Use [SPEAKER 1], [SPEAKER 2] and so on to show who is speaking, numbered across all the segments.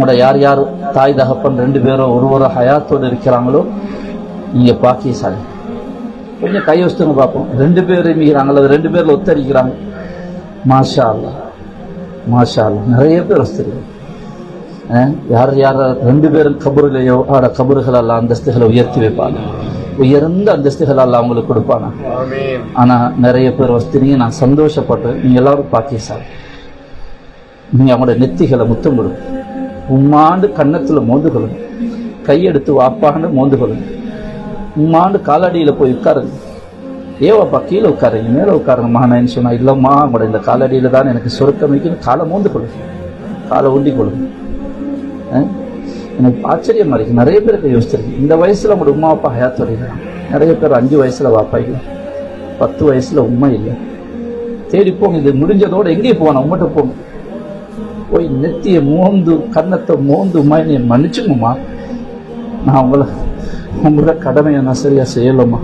[SPEAKER 1] உங்களோட யார் யார் தாய் தகப்பன் 2 பேரோ ஒருவரோ ஹயாத்தோடு இருக்கிறாங்களோ நீங்க பாக்கியசாலி. கொஞ்சம் கை வச்சுங்க பார்ப்போம். 2 பேர் இருக்கிறாங்க அல்லது 2 பேர்ல ஒத்தரிக்கிறாங்க. மாஷா அல்லா, மாஷா அல்லா. நிறைய பேர் வச்சிருக்காங்க. யார் யார் 2 பேரும் கபூரிலேயோ ஆட கபூர்கள் அல்ல அந்தஸ்துகளை உயர்த்தி வைப்பாங்க. உயர்ந்த அந்தஸ்துகள் அல்ல அவங்களுக்கு கொடுப்பாங்க. ஆனா நிறைய பேர் வஸ்தினீங்க. நான் சந்தோஷப்பட்டு நீங்க எல்லாரும் பாக்கியசாலி. நீங்க அவங்களோட நெத்திகளை முத்தம் கொடுங்க. உம்மாண்டு கன்னத்துல மோந்துகளும், கையெடுத்து வாப்பாண்டு மோந்துகளும், உம்மாண்டு காலடியில போய் உட்காருங்க. ஏவாப்பா கீழே உட்காருங்க, மேலே உட்காருங்க மகனேன்னு சொன்னா, இல்லம்மா உங்களோட இந்த காலடியில தான் எனக்கு சொருக்கம் வைக்கணும். காலை மோந்து கொள்ளுங்க, காலை ஊண்டி கொள்ளுங்க. எனக்கு ஆச்சரியமா இருக்கு. நிறைய பேருக்கு யோசிச்சிருக்கு, இந்த வயசுல உங்களோட உமா அப்பா ஹயாத்தோட இருக்காங்க. நிறைய பேர் 5 வயசுல வாப்பா இல்லை, 10 வயசுல உண்மை இல்லை. தேடி போங்க. இது முடிஞ்சதோட எங்கே போகணும்? உங்கள்கிட்ட போங்க. போய் நெத்திய மோந்து கன்னத்தை மோந்து உமா என்னை மன்னிச்சுங்கம்மா, நான் உங்களோட கடமையை நான் சரியா செய்யலம்மா,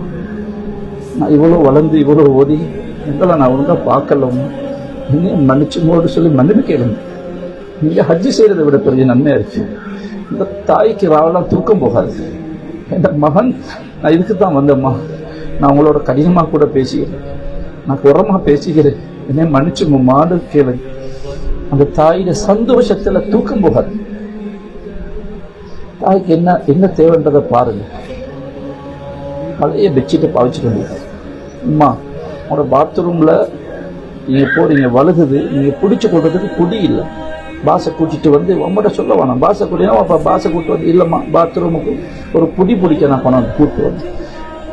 [SPEAKER 1] நான் இவ்வளோ வளர்ந்து இவ்வளோ ஓதி எங்களை நான் ஒழுங்கா பார்க்கலம்மா, என்னையும் மன்னிச்சுங்கோடு சொல்லி மன்னிப்பு கேளுங்க. நீங்க ஹஜ்ஜி செய்யறதை விட பெரிய நன்மையா இருக்கு. இந்த தாய்க்கு ராவெல்லாம் தூக்கம் போகாது. என் மகன், நான் இதுக்கு தான் வந்தம்மா, நான் உங்களோட கடினமா கூட பேசிக்கிறேன், நான் குறமா பேசிக்கிறேன், என்னைய மன்னிச்சுங்கம்மான்னு கேளுங்க. அந்த தாயிட சந்தோஷத்துல தூக்கம் போகாது. தாய்க்கு என்ன தேவைன்றதை பாருங்க. பழைய பெட்ஷீட்டை பாவிச்சுட்டு வந்து, அம்மா உங்களோட பாத்ரூம்ல நீங்க போறீங்க, வழுகுது, நீங்க பிடிச்சு கொள்றதுக்கு குடி இல்லை, பாசை கூட்டிட்டு வந்து உங்கள்கிட்ட சொல்ல வேணாம். பாசை கூட்டினா அப்போ பாசை கூட்டு வந்து, இல்லைம்மா பாத்ரூமுக்கு ஒரு புடி பிடிக்க நான் கொண்டு வந்து கூப்பிட்டு வந்து,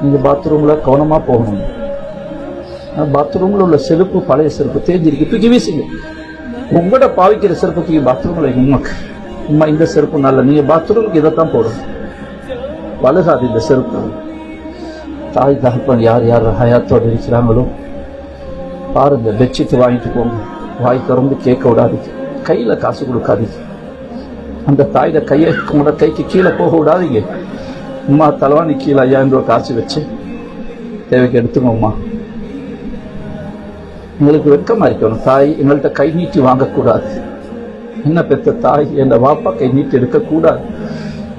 [SPEAKER 1] நீங்கள் பாத்ரூமில் கவனமாக போகணும். பாத்ரூமில் உள்ள செருப்பு பழைய செருப்பு தேஞ்சிருக்கு, தூக்கி வீசுங்க. உங்களோட பாவிக்கிற செருப்பு தூக்கி பாத்ரூமில் உண்மைக்கு உண்மை இந்த செருப்பு நல்ல, நீங்கள் பாத்ரூமுக்கு இதைத்தான் போடும், வழுகாது இந்த செருப்பு. தாய் தகப்பன் யார் யார் ஹயாத்தோடு இருக்கிறாங்களோ பாருங்க, பெட்ஷீட் வாங்கிட்டு போங்க, வாய் திறந்து கேட்க விடாதீங்க, கையில் காசு கொடுக்காதீங்க. அந்த தாயோட கையை உங்களோட கைக்கு கீழே போக விடாதீங்க. உமா தலைவாணி கீழே 5000 ரூபாய் காசு வச்சு தேவைக்கு எடுத்துக்கோம்மா. எங்களுக்கு வெட்கமா இருக்கணும். தாய் எங்கள்கிட்ட கை நீட்டி வாங்கக்கூடாது. என்ன பெற்ற தாய் என் வாப்பா கை நீட்டி எடுக்கக்கூடாது.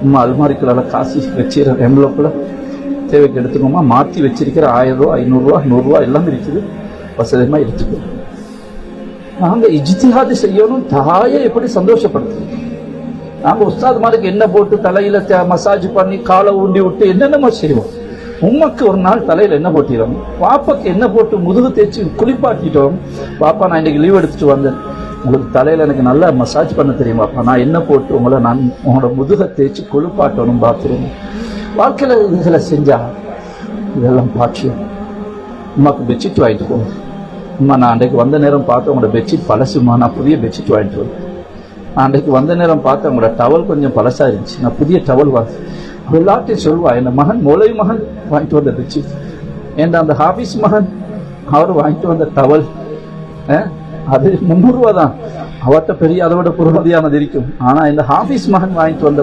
[SPEAKER 1] உமா அல்மாரிக்குள்ள காசு வச்சிருக்கிற எம்லோக்குள்ள தேவைக்கு எடுத்துக்கோமா. மாற்றி வச்சிருக்கிற 1000 ரூபா 500 ரூபா 100 ரூபா எல்லாம் இருக்குது, வசதியமா எடுத்துக்கணும். நாங்க இஜ்திஹாது செய்யணும். தாயை எப்படி சந்தோஷப்படுத்து? நாங்க உஸ்தாத் மாருக்கு என்ன போட்டு தலையில மசாஜ் பண்ணி காலை ஊண்டி விட்டு என்னென்னமோ செய்வோம். உம்மக்கு ஒரு நாள் தலையில என்ன போட்டிடும், பாப்பாக்கு என்ன போட்டு முதுகு தேய்ச்சி குளிப்பாட்டிட்டோம். பாப்பா நான் இன்னைக்கு லீவ் எடுத்துட்டு வந்தேன், உங்களுக்கு தலையில எனக்கு நல்லா மசாஜ் பண்ண தெரியுமாப்பா, நான் என்ன போட்டு உங்களோட முதுகை தேய்ச்சி குளிப்பாட்டணும் பாத்ரூம். வாழ்க்கையில இதுகளை செஞ்சா இதெல்லாம் பாட்சியம். உமாக்கு பெட்ஷீட் வாங்கிட்டு போங்க. அம்மா நான் அன்றைக்கு வந்த நேரம் பார்த்து உங்களோட பெட்ஷீட் பழசுமா, நான் புதிய பெட்ஷீட் வாங்கிட்டு வந்தேன். நான் அன்றைக்கு வந்த நேரம் பார்த்து உங்களோட டவல் கொஞ்சம் பழசா இருந்துச்சு, நான் புதிய டவல் வாங்க. எல்லாத்தையும் சொல்லுவா, என் மகன் மௌலவி மகன் வாங்கிட்டு வந்த பெட்ஷீட், என் அந்த ஹாஃபீஸ் மகன் அவர் வாங்கிட்டு வந்த டவல், அது 300 ரூபா தான். அவர்கிட்ட பெரிய அதை விட பொறுமதியானது இருக்கும். ஆனா இந்த ஹாஃபீஸ் மகன் வாங்கிட்டு வந்த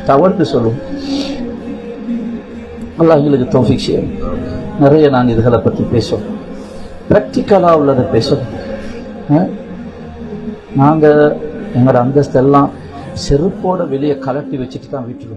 [SPEAKER 1] டவல்னு சொல்லுவோம். அல்லாஹ் எங்களுக்கு தௌஃபீக் செய்யணும். நிறைய நான் இதுகளை பற்றி பேசுவோம், பிராக்டிக்கலா உள்ளதை பேசணும். நாங்க எங்களோட அந்தஸ்தெல்லாம் செருப்போட வெளியே கலட்டி வச்சுட்டு தான் வீட்டுல